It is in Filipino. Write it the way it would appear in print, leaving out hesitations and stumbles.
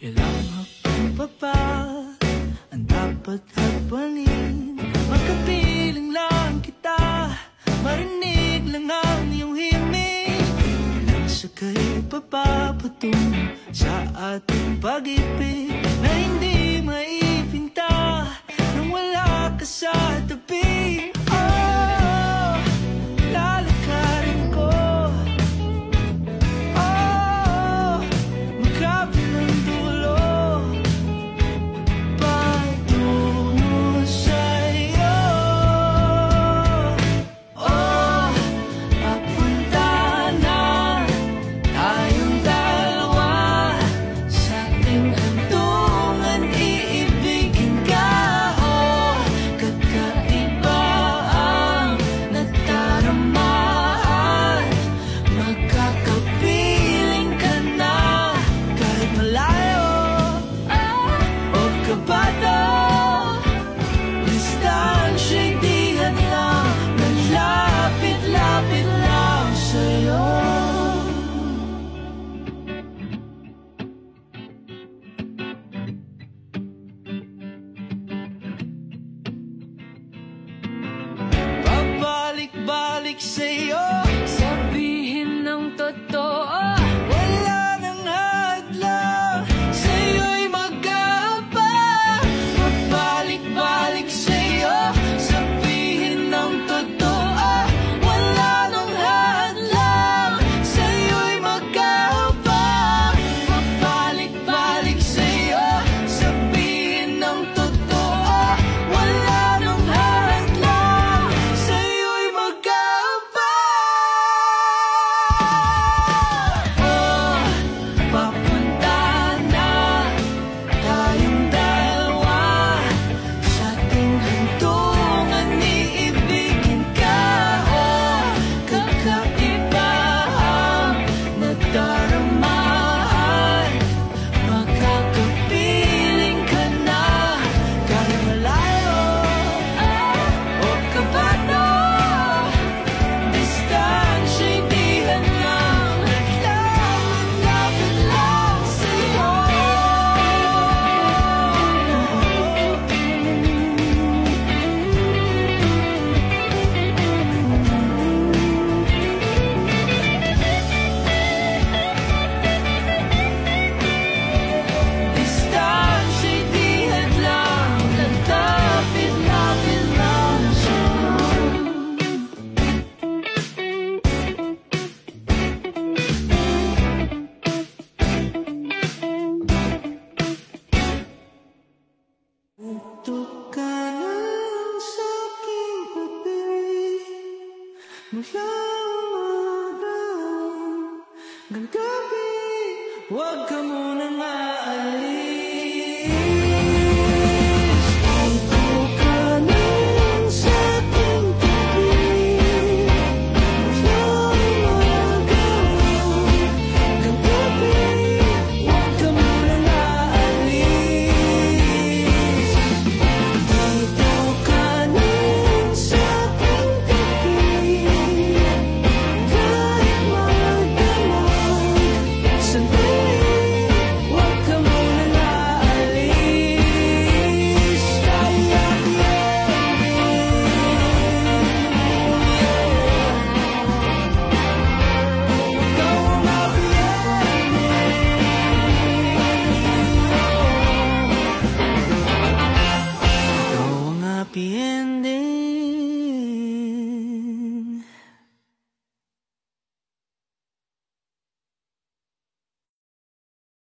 Ilang hakbang pa ba ang dapat hapanin? Magkapiling lang kita, marinig lang ang iyong himig. Ilang sakay pa ba patungo sa ating pag-ibig na hindi maipinta nang wala ka sa tabi? Oh, lalakarin ko, oh, magkabilang dulo, patungo sa'yo. Oh, papunta na tayong dalawa sa ating hantungan, iibigin ka. Oh, kakaiba ang nadarama, magkakapiling ka na kahit malayo o kabado. Distansya'y di hadlang, nalapit-lapit lang sa'yo. Babalik-balik sa'yo, sabihin ng totoo, wala nang hadlang, sa'yo'y mag-aabang. Babalik-balik sa'yo, sabihin ng totoo, wala nang hadlang, sa'yo'y mag-aabang. Babalik-balik sa'yo, sabihin ng totoo, wala nang hadlang, sa'yo'y mag-aabang. Oh, papunta na tayong dalawa sa ating hantungan, iibigin ka. Oh, kakaiba ang nadarama, magkakapiling ka na kahit malayo o kabado. Distansya'y di hadlang, naglalapit lang sa'yo. Distansya'y di hadlang, naglalapit-lapit lang sa'yo. Ito ka na lang sa'king pag-ibig, mula umaga hanggang gabi. Huwag ka muna